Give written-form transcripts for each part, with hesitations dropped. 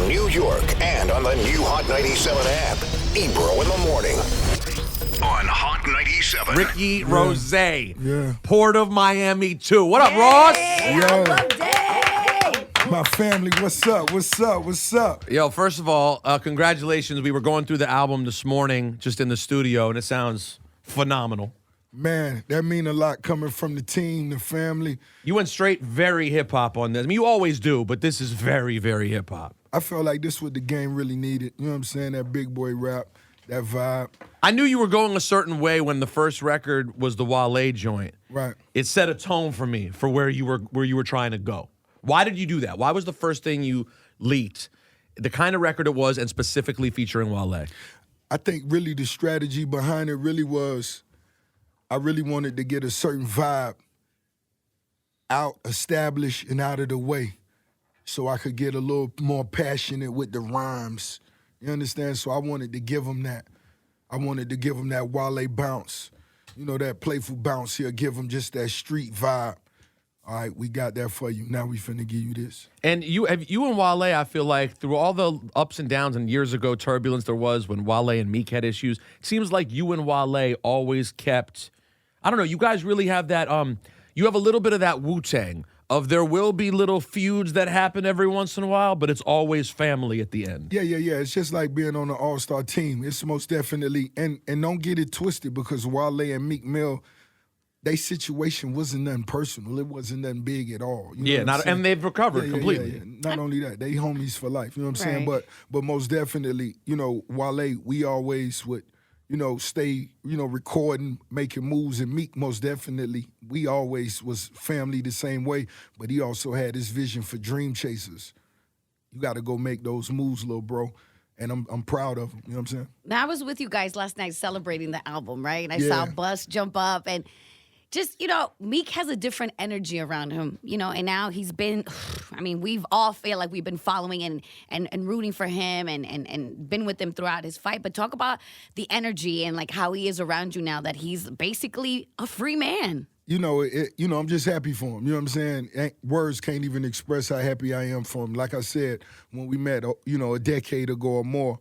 New York and on the new Hot 97 app. Ebro in the morning on Hot 97. Ricky Rose. Yeah. Port of Miami 2. What up, Ross? My family, what's up? What's up? What's up? Yo, first of all, congratulations. We were going through the album this morning just in the studio, and it sounds phenomenal. Man, that mean a lot coming from the team, the family. You went straight very hip-hop on this. I mean, you always do, but this is very, very hip-hop. I felt like this is what the game really needed. You know what I'm saying? That big boy rap, that vibe. I knew you were going a certain way when the first record was the Wale joint. Right. It set a tone for me for where you were trying to go. Why did you do that? Why was the first thing you leaked the kind of record it was and specifically featuring Wale? I think really the strategy behind it really was I really wanted to get a certain vibe out, established, and out of the way so I could get a little more passionate with the rhymes. You understand? So I wanted to give him that. I wanted to give him that Wale bounce. You know, that playful bounce here, give him just that street vibe. All right, we got that for you. Now we finna give you this. And you and Wale, I feel like through all the ups and downs and years ago turbulence there was when Wale and Meek had issues, it seems like you and Wale always kept, I don't know, you guys really have that, you have a little bit of that Wu-Tang of there will be little feuds that happen every once in a while, but it's always family at the end. Yeah. It's just like being on an all-star team. It's most definitely, and don't get it twisted because Wale and Meek Mill, their situation wasn't nothing personal. It wasn't nothing big at all. You know and they've recovered completely. Yeah. Not only that, they homies for life. You know what I'm saying? But most definitely, you know, Wale, we always would, you know, stay, you know, recording, making moves, and Meek most definitely, we always was family the same way. But he also had his vision for dream chasers. You got to go make those moves, little bro. And I'm proud of him. You know what I'm saying? Now, I was with you guys last night celebrating the album, right? And I saw Bus jump up and. Just, you know, Meek has a different energy around him, you know, and now he's been, I mean, we've all feel like we've been following and rooting for him and been with him throughout his fight. But talk about the energy and, like, how he is around you now that he's basically a free man. You know, I'm just happy for him. You know what I'm saying? Words can't even express how happy I am for him. Like I said, when we met, you know, a decade ago or more,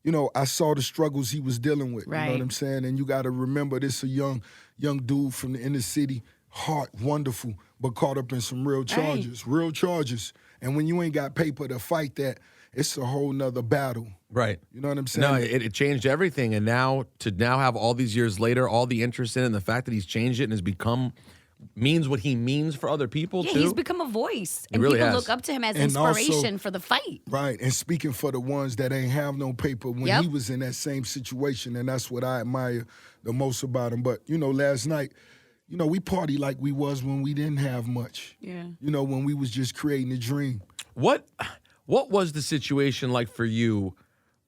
you know, I saw the struggles he was dealing with. Right. You know what I'm saying? And you got to remember, this a young dude from the inner city, heart, wonderful, but caught up in some real charges. Right. Real charges. And when you ain't got paper to fight that, it's a whole nother battle. Right. You know what I'm saying? No, it changed everything. And now have all these years later, all the interest in it and the fact that he's changed it and has become means what he means for other people, too. Yeah, he's become a voice. And really people has. look up to him as And inspiration also, for the fight. Right, and speaking for the ones that ain't have no paper when he was in that same situation, and that's what I admire the most about him. But, you know, last night, you know, we party like we was when we didn't have much. Yeah. You know, when we was just creating a dream. What was the situation like for you?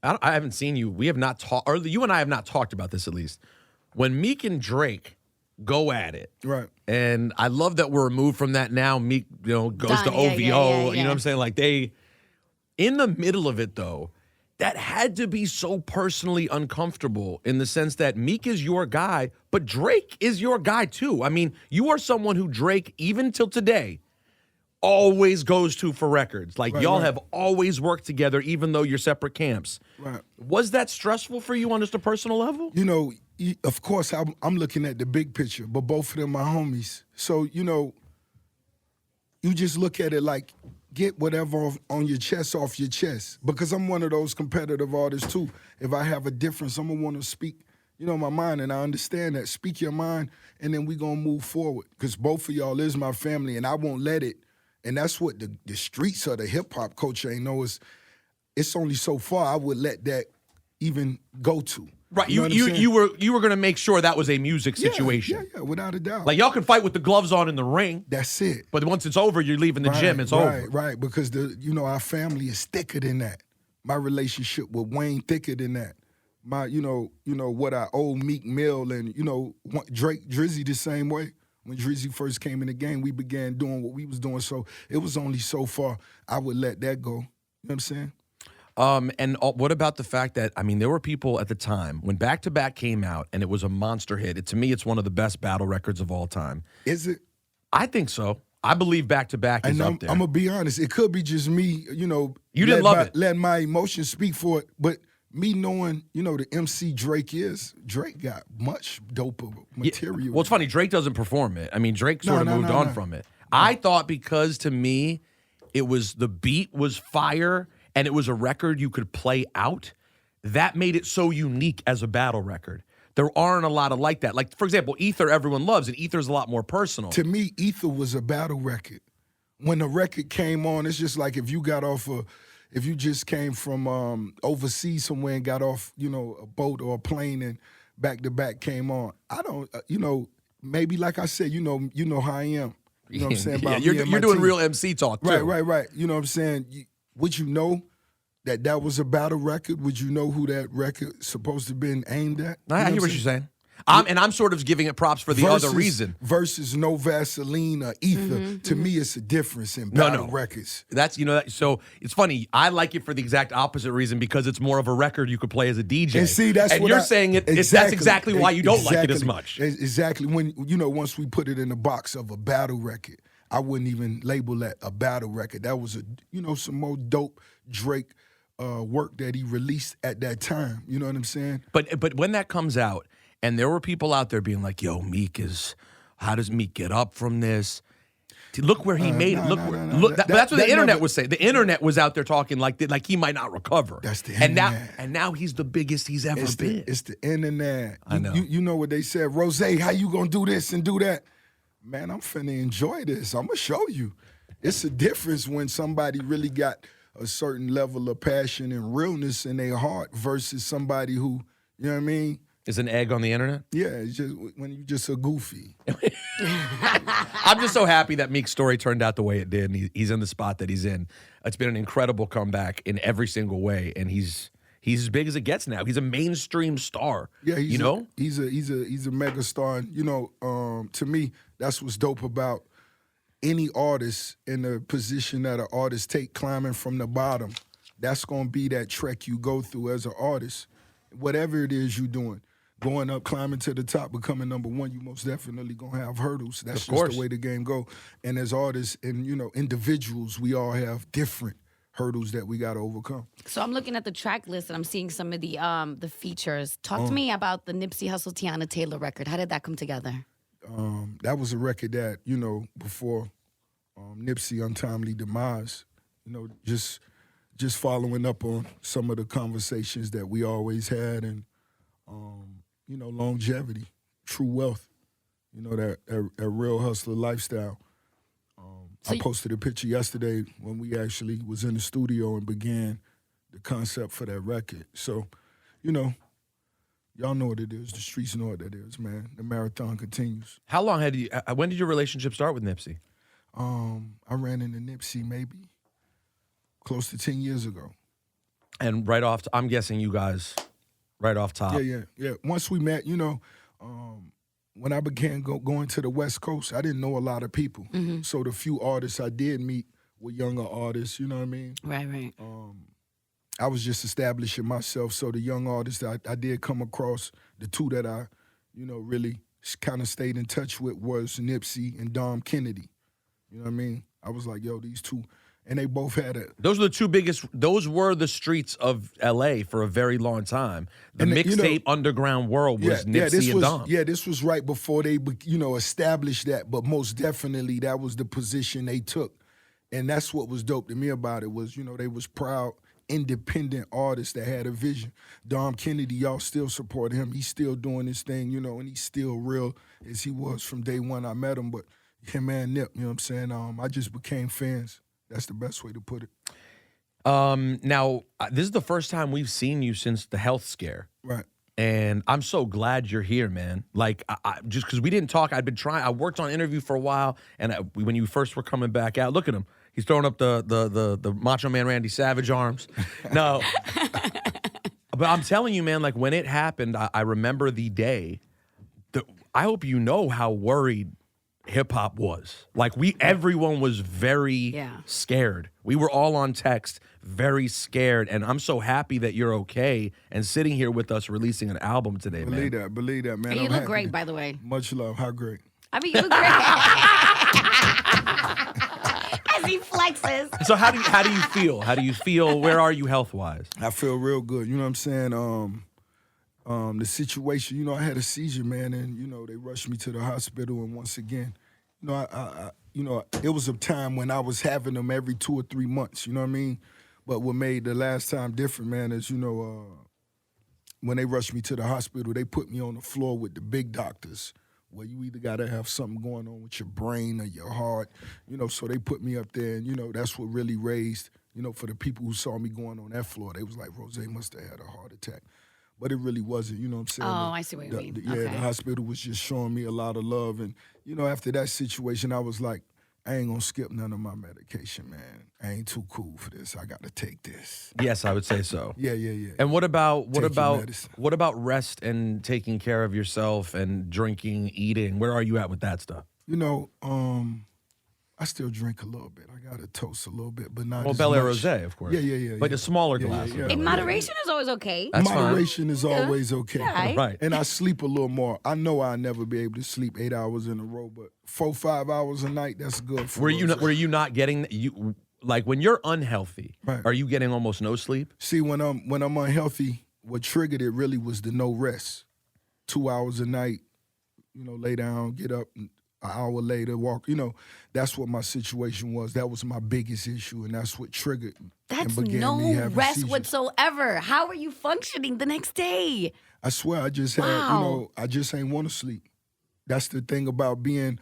I haven't seen you. We have not talked, or you and I have not talked about this at least. When Meek and Drake go at it. Right. And I love that we're removed from that now. Meek, you know, goes to OVO. You know what I'm saying? Like in the middle of it though, that had to be so personally uncomfortable in the sense that Meek is your guy, but Drake is your guy too. I mean, you are someone who Drake, even till today, always goes to for records. Like y'all have always worked together, even though you're separate camps. Right. Was that stressful for you on just a personal level? You know, of course, I'm looking at the big picture, but both of them are homies. So, you know, you just look at it like, get whatever on your chest off your chest. Because I'm one of those competitive artists, too. If I have a difference, I'm going to want to speak, you know, my mind, and I understand that. Speak your mind, and then we going to move forward. Because both of y'all is my family, and I won't let it. And that's what the streets of the hip-hop culture ain't know is it's only so far I would let that even go to. Right, you were going to make sure that was a music situation. Yeah, without a doubt. Like y'all can fight with the gloves on in the ring. That's it. But once it's over, you're leaving the gym. It's over. Right. Because our family is thicker than that. My relationship with Wayne thicker than that. My, you know what I owe Meek Mill and Drake, Drizzy the same way. When Drizzy first came in the game, we began doing what we was doing. So it was only so far I would let that go. You know what I'm saying? And what about the fact that, I mean, there were people at the time when Back to Back came out and it was a monster hit. To me, it's one of the best battle records of all time. Is it? I think so. I believe back to back is And up there. I'm gonna be honest. It could be just me, You didn't love it. letting my emotions speak for it. But me knowing, the MC Drake got much doper material. Well, it's funny. Drake doesn't perform it. I mean, Drake sort of moved on from it. I thought because to me, it was the beat was fire and it was a record you could play out. That made it so unique as a battle record. There aren't a lot of like that. Like, for example, Ether everyone loves, and Ether's a lot more personal. To me, Ether was a battle record. When the record came on, it's just like if you just came from overseas somewhere and got off, a boat or a plane and back to back came on. I don't, maybe like I said, you know how I am. You know what I'm saying? About you're doing team. Real MC talk too. Right. You know what I'm saying? Would you know that was a battle record? Would you know who that record supposed to been aimed at? I hear what you're saying. I'm sort of giving it props for the other reason. Versus No Vaseline or Ether. To me, it's a difference in battle records. That's, so it's funny. I like it for the exact opposite reason because it's more of a record you could play as a DJ. And see, that's and what you're saying that's exactly why you don't like it as much. Exactly. When, once we put it in the box of a battle record, I wouldn't even label that a battle record. That was some more dope Drake work that he released at that time. You know what I'm saying? But when that comes out, and there were people out there being like, "Yo, how does Meek get up from this?" Look where he made it. Look. That's what the internet was saying. The internet was out there talking like he might not recover. That's the internet. And now he's the biggest he's ever been. It's the internet. I know. You know what they said, Rose? How you gonna do this and do that? Man, I'm finna enjoy this. I'm gonna show you. It's a difference when somebody really got a certain level of passion and realness in their heart versus somebody who, you know what I mean? Is an egg on the internet? Yeah, it's just when you just a goofy. I'm just so happy that Meek's story turned out the way it did, and he's in the spot that he's in. It's been an incredible comeback in every single way, and he's as big as it gets now. He's a mainstream star. Yeah, he's a mega star. And, to me, that's what's dope about any artist in the position that an artist take, climbing from the bottom. That's gonna be that trek you go through as an artist, whatever it is you're doing. Going up, climbing to the top, becoming number one, you most definitely gonna have hurdles. That's just the way the game go. And as artists and individuals, we all have different hurdles that we gotta overcome. So I'm looking at the track list and I'm seeing some of the features. Talk to me about the Nipsey Hussle Tiana Taylor record. How did that come together? That was a record that before Nipsey untimely demise. Just following up on some of the conversations that we always had and. Longevity, true wealth, that real hustler lifestyle. I posted a picture yesterday when we actually was in the studio and began the concept for that record. So, y'all know what it is. The streets know what that is, man. The marathon continues. How long when did your relationship start with Nipsey? I ran into Nipsey maybe close to 10 years ago. And right off, I'm guessing you guys... Right off top. Yeah. Once we met, when I began going to the West Coast, I didn't know a lot of people. Mm-hmm. So the few artists I did meet were younger artists, you know what I mean? Right. I was just establishing myself. So the young artists that I did come across, the two that I, really kind of stayed in touch with was Nipsey and Dom Kennedy. You know what I mean? I was like, yo, these two... And they both had Those are the two biggest. Those were the streets of L.A. for a very long time. The mixtape underground world was Nipsey and Dom. Yeah, this was right before they, established that. But most definitely, that was the position they took, and that's what was dope to me about it was, they was proud, independent artists that had a vision. Dom Kennedy, y'all still support him. He's still doing his thing, and he's still real as he was from day one I met him. But him and Nip, you know what I'm saying? I just became fans. That's the best way to put it. Now, this is the first time we've seen you since the health scare. Right. And I'm so glad you're here, man. Like, just because we didn't talk, I worked on interview for a while, and when you first were coming back out, look at him. He's throwing up the Macho Man Randy Savage arms. No. But I'm telling you, man, like, when it happened, I remember the day. I hope you know how worried hip-hop was. Like, everyone was very scared. We were all on text, very scared, and I'm so happy that you're okay and sitting here with us releasing an album today, man. Believe that, man. And you look great, by the way. Much love. How great? I mean, you look great. As he flexes. So how do you feel? How do you feel? Where are you health wise? I feel real good. You know what I'm saying? The situation, you know, I had a seizure, man, and you know they rushed me to the hospital, and once again, you know, it was a time when I was having them every 2 or 3 months. You know what I mean? But what made the last time different, man, is when they rushed me to the hospital, they put me on the floor with the big doctors, where you either got to have something going on with your brain or your heart, you know, so they put me up there, and, you know, that's what really raised, you know, for the people who saw me going on that floor, they was like, Rose must have had a heart attack. But it really wasn't, you know what I'm saying? Oh, I see what you mean. Okay. The hospital was just showing me a lot of love, and, you know, after that situation, I was like, I ain't gonna skip none of my medication, man. I ain't too cool for this. I gotta take this. Yes, I would say so. Yeah. And what about medicine. what about rest and taking care of yourself and drinking, eating? Where are you at with that stuff? You know, I still drink a little bit. I got to toast a little bit, but not Well, as Bel Air much. Rosé, of course. Yeah. But a smaller Yeah, glass. yeah, of yeah. Bel In Air. moderation is always okay. That's fine. Moderation is always okay. Yeah, Right. And I sleep a little more. I know I'll never be able to sleep 8 hours in a row, but 4-5 hours a night, that's good for Were you Rosé. were you not getting you like when you're unhealthy? Right. Are you getting almost no sleep? See, when I'm unhealthy, what triggered it really was the no rest. 2 hours a night, you know, lay down, get up, an hour later, walk. You know, that's what my situation was. That was my biggest issue, and that's what triggered That's and began no me having rest seizures. whatsoever. How are you functioning the next day? I swear, I just had, Wow. I just ain't want to sleep. That's the thing about being,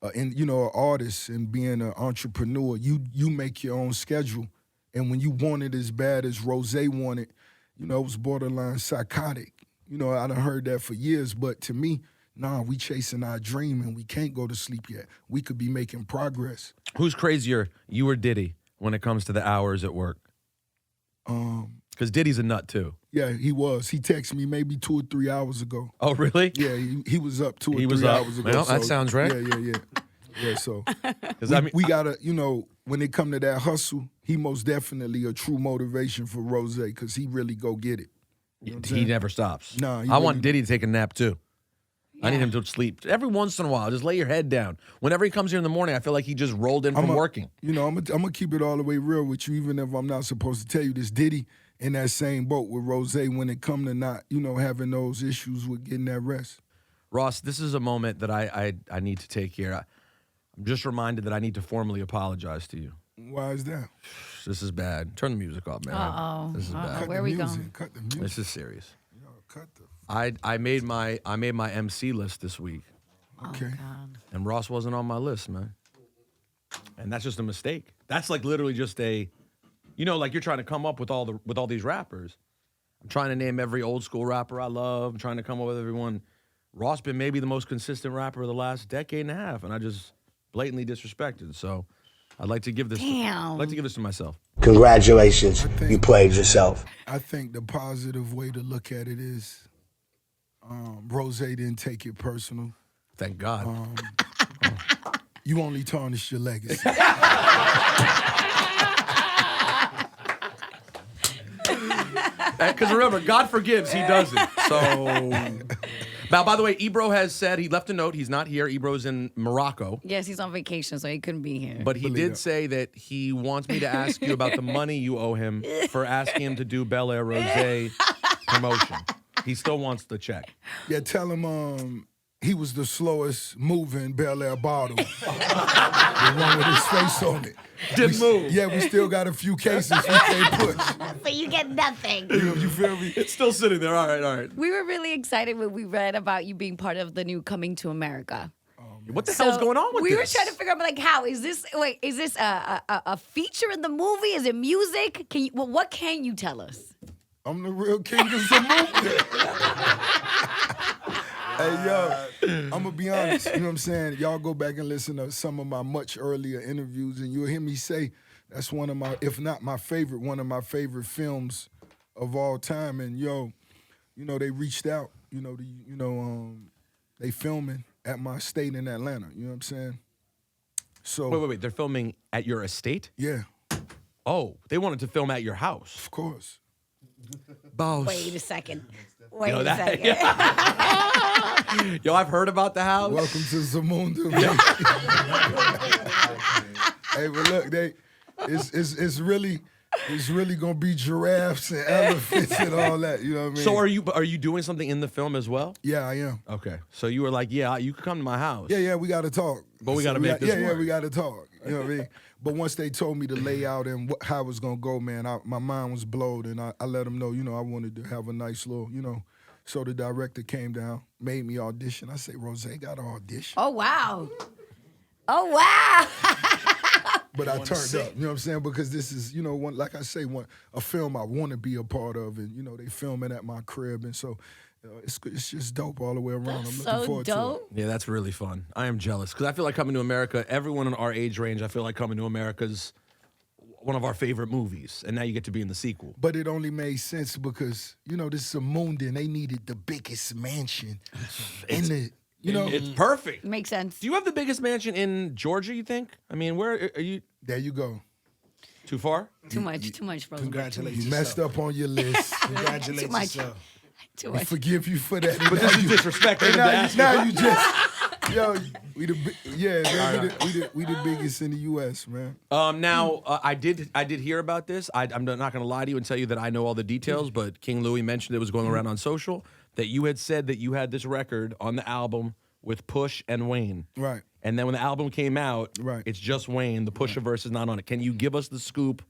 an artist and being an entrepreneur. You make your own schedule, and when you want it as bad as Rosé wanted, you know, it was borderline psychotic. You know, I done heard that for years, but to me, nah, we chasing our dream and we can't go to sleep yet. We could be making progress. Who's crazier, you or Diddy, when it comes to the hours at work? Because Diddy's a nut too. Yeah, he was. He texted me maybe 2 or 3 hours ago. Oh, really? Yeah, he was up 2 or He 3 was up. hours ago. Well, that sounds right. Yeah. Yeah, so 'Cause I mean, we gotta, you know, when it come to that hustle, he most definitely a true motivation for Rosé because he really go get it. You know what I'm he saying? never stops. Nah, he I want really- Diddy to take a nap too. I need Yeah. him to sleep every once in a while. Just lay your head down. Whenever he comes here in the morning, I feel like he just rolled in from working. You know, I'm gonna keep it all the way real with you, even if I'm not supposed to tell you this. Diddy in that same boat with Rosé when it come to not, you know, having those issues with getting that rest. Ross, this is a moment that I need to take here. I'm just reminded that I need to formally apologize to you. Why is that? This is bad. Turn the music off, man. Uh-oh. This is bad. Where the we music, going? Cut the music. This is serious. Yo, cut the. I made my MC list this week, Okay. and Ross wasn't on my list, man. And that's just a mistake. That's like literally just a, you know, like you're trying to come up with all these rappers. I'm trying to name every old school rapper I love. I'm trying to come up with everyone. Ross been maybe the most consistent rapper of the last decade and a half, and I just blatantly disrespected. So I'd like to give this. Damn. I'd like to give this to myself. Congratulations, you played yourself. I think the positive way to look at it is, Rosé didn't take it personal. Thank God. You only tarnished your legacy. Because remember, God forgives, he doesn't. So, now, by the way, Ebro has said, he left a note, he's not here. Ebro's in Morocco. Yes, he's on vacation, so he couldn't be here. But he Believe did it. say that he wants me to ask you about the money you owe him for asking him to do Bel Air Rosé promotion. He still wants the check. Yeah, tell him he was the slowest moving Bel Air bottle. The one with his face on it. Didn't move. Yeah, we still got a few cases we can't push. So you get nothing. You feel me? It's still sitting there. All right. We were really excited when we read about you being part of the new Coming to America. What the hell's going on with we this? were trying to figure out, like, how is this? Wait, is this a feature in the movie? Is it music? What can you tell us? I'm the real king of Zamunda. Hey, yo, I'm going to be honest. You know what I'm saying? Y'all go back and listen to some of my much earlier interviews, and you'll hear me say that's one of my, if not my favorite, one of my favorite films of all time. And, yo, you know, they reached out. You know, they filming at my estate in Atlanta. You know what I'm saying? So, Wait. They're filming at your estate? yeah, Oh, they wanted to film at your house. of course. Boss. Wait a second. Wait know a that- second. Yo, I've heard about the house. Welcome to Zamunda. Hey, but look, it's really gonna be giraffes and elephants and all that. You know what I mean? So are you doing something in the film as well? Yeah, I am. Okay. So you were like, yeah, you can come to my house. Yeah, we got to talk. But we got to make this work. Yeah, we got to talk. You know what I mean? But once they told me the layout and how it was gonna go, man, my mind was blown, and I let them know, I wanted to have a nice little, So the director came down, made me audition. I say, Rose got to audition. Oh, wow. Oh, wow. But I turned up, you know what I'm saying? Because this is, like I say, a film I want to be a part of, and, they filming at my crib, and so it's just dope all the way around. That's I'm looking forward to it. Yeah, that's really fun. I am jealous because I feel like coming to America, everyone in our age range, I feel like coming to America's one of our favorite movies, and now you get to be in the sequel. But it only made sense because, this is a moon, and they needed the biggest mansion in the... It's perfect. Makes sense. Do you have the biggest mansion in Georgia, you think? I mean, where are you? There you go. Too far? Too much, bro. Congratulations. You messed up on your list. Congratulations. Too much. Yourself. Too We much. forgive you for that. But this is disrespectful. Now you just... Yo, we the biggest in the U.S., man. Now, I did hear about this. I'm not going to lie to you and tell you that I know all the details, but King Louis mentioned it was going around on social, that you had said that you had this record on the album with Push and Wayne. Right. And then when the album came out, Right. it's just Wayne. The Pusha verse is not on it. Can you give us the scoop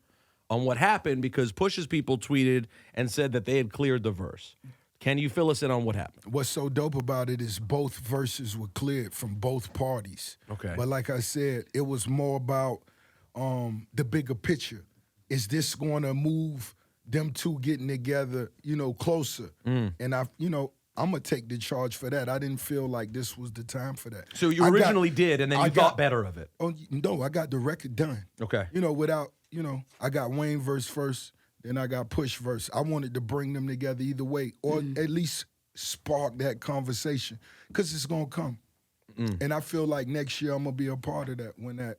on what happened? Because Push's people tweeted and said that they had cleared the verse. Can you fill us in on what happened? What's so dope about it is both verses were cleared from both parties. Okay. But like I said, it was more about the bigger picture. Is this going to move them two getting together, closer? And I'm going to take the charge for that. I didn't feel like this was the time for that. So you originally did, and then you thought better of it. Oh, no, I got the record done. Okay. Without, I got Wayne verse first, then I got Push verse. I wanted to bring them together either way, or at least spark that conversation, because it's going to come. And I feel like next year I'm going to be a part of that when that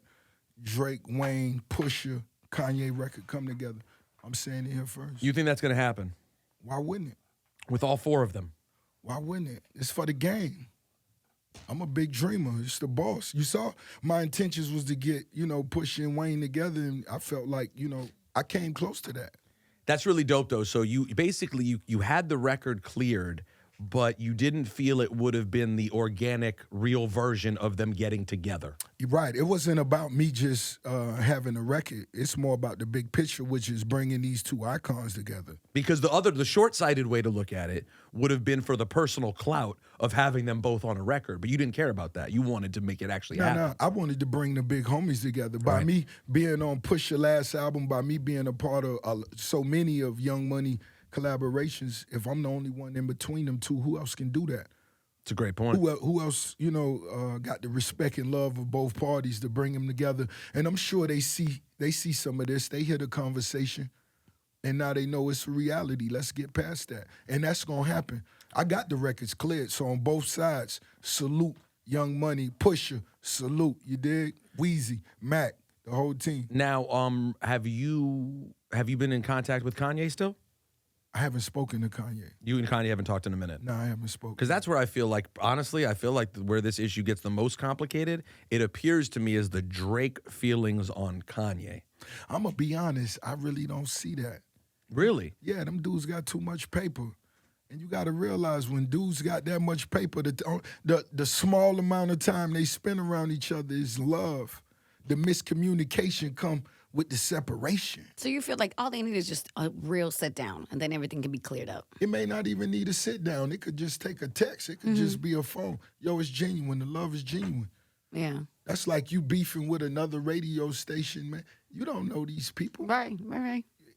Drake, Wayne, Pusha, Kanye record come together. I'm saying it here first. You think that's going to happen? Why wouldn't it? With all four of them? Why wouldn't it? It's for the game. I'm a big dreamer. It's the boss. You saw my intentions was to get, Pusha and Wayne together, and I felt like, I came close to that. That's really dope, though. So you basically you had the record cleared, but you didn't feel it would have been the organic, real version of them getting together. You're right. It wasn't about me just having a record. It's more about the big picture, which is bringing these two icons together. Because the short-sighted way to look at it would have been for the personal clout of having them both on a record, but you didn't care about that. You wanted to make it actually happen. No, I wanted to bring the big homies together. By me being on Push Your last album, by me being a part of so many of Young Money collaborations, if I'm the only one in between them two, who else can do that? It's a great point. Who else, got the respect and love of both parties to bring them together? And I'm sure they see some of this. They hear the conversation, and now they know it's a reality. Let's get past that. And that's going to happen. I got the records cleared, so on both sides, salute Young Money, Pusha, salute, you dig? Weezy, Mac, the whole team. Now, have you been in contact with Kanye still? I haven't spoken to Kanye. You and Kanye haven't talked in a minute. No, I haven't spoken. Because that's where I feel like, honestly, where this issue gets the most complicated, it appears to me as the Drake feelings on Kanye. I'm going to be honest, I really don't see that. Really? Yeah, them dudes got too much paper. And you got to realize when dudes got that much paper, the small amount of time they spend around each other is love. The miscommunication come with the separation. So you feel like all they need is just a real sit down, and then everything can be cleared up. It may not even need a sit down. It could just take a text. It could just be a phone. Yo, it's genuine. The love is genuine. Yeah. That's like you beefing with another radio station, man. You don't know these people. Right.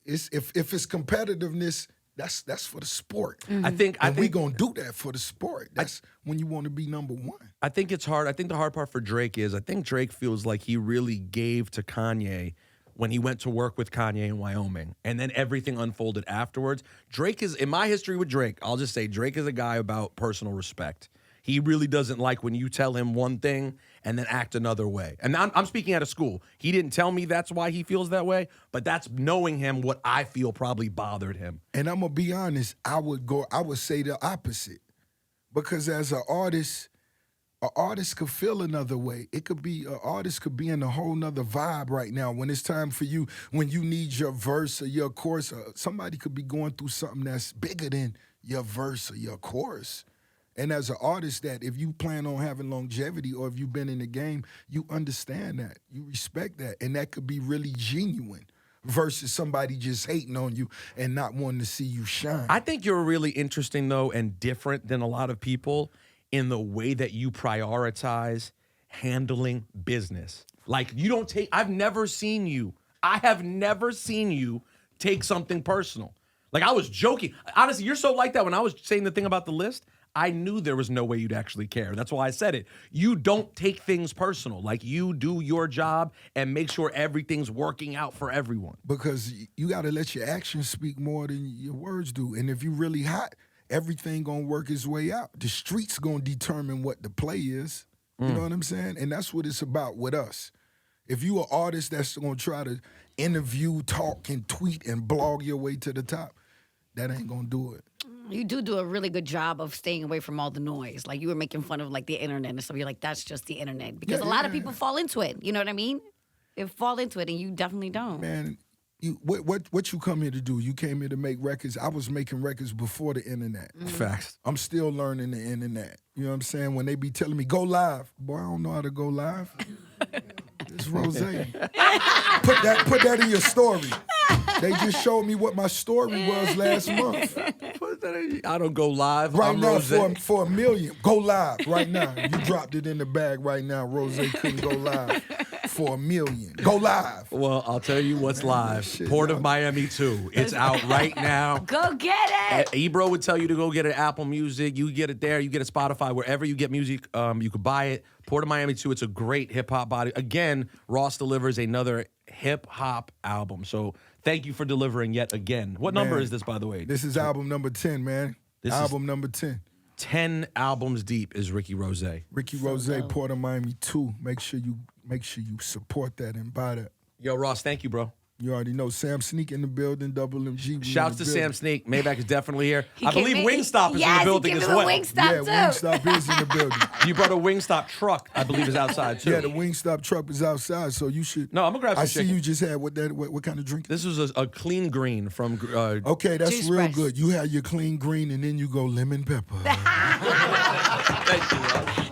It's if it's competitiveness, that's for the sport. I think we gonna do that for the sport. That's when you want to be number one. I think it's hard. I think the hard part for Drake is I think Drake feels like he really gave to Kanye when he went to work with Kanye in Wyoming, and then everything unfolded afterwards. Drake is, in my history with Drake, I'll just say Drake is a guy about personal respect. He really doesn't like when you tell him one thing and then act another way. And I'm speaking out of school. He didn't tell me that's why he feels that way, but that's knowing him what I feel probably bothered him. And I'm gonna be honest, I would say the opposite. Because as an artist, An artist could feel another way. It could be, an artist could be in a whole nother vibe right now. When it's time for you, when you need your verse or your chorus, somebody could be going through something that's bigger than your verse or your chorus. And as an artist, that if you plan on having longevity or if you've been in the game, you understand that, you respect that, and that could be really genuine versus somebody just hating on you and not wanting to see you shine. I think you're really interesting, though, and different than a lot of people in the way that you prioritize handling business. Like, you don't take, I have never seen you take something personal. Like, I was joking. Honestly, you're so like that. When I was saying the thing about the list, I knew there was no way you'd actually care. That's why I said it. You don't take things personal. Like, you do your job and make sure everything's working out for everyone. Because you got to let your actions speak more than your words do. And if you're really hot, everything gonna work its way out. The streets gonna determine what the play is. You know what I'm saying? And that's what it's about with us. If you an artist that's gonna try to interview, talk, and tweet and blog your way to the top, that ain't gonna do it. You do a really good job of staying away from all the noise. Like, you were making fun of like the internet and stuff. You're like, that's just the internet. Because a lot of people fall into it. You know what I mean? They fall into it, and you definitely don't. Man, what you come here to do? You came here to make records. I was making records before the internet. Facts. I'm still learning the internet. You know what I'm saying? When they be telling me, go live. Boy, I don't know how to go live. It's Rose. Put that in your story. They just showed me what my story was last month. I don't go live. Right I'm now, Rose. for $1 million. Go live right now. You dropped it in the bag right now. Rose couldn't go live for $1 million. Go live. Well, I'll tell you what's live. shit, Port y'all. of Miami 2. It's out right now. Go get it. Ebro would tell you to go get it at Apple Music. You get it there. You get it Spotify. Wherever you get music, you could buy it. Port of Miami 2. It's a great hip-hop body. Again, Ross delivers another hip-hop album. So thank you for delivering yet again. What number is this, by the way? This is album number 10, man. This album number 10. 10 albums deep is Ricky Rose. Ricky Rose, Port of Miami 2. Make sure you support that and buy that. Yo, Ross, thank you, bro. You already know Sam Sneak in the building, Double MG. we Shouts in to the Sam building. Sneak. Maybach is definitely here. He I came believe in- Wingstop is in the building as Yes, he well. gave him a Wingstop, too. Wingstop is in the building. You brought a Wingstop truck, I believe, is outside too. Yeah, the Wingstop truck is outside, so you should. No, I'm gonna grab some I see chicken. you just had what kind of drink? This was a clean green from. Okay, that's Juice real Press. good. You have your clean green, and then you go lemon pepper. Thank you, Ross.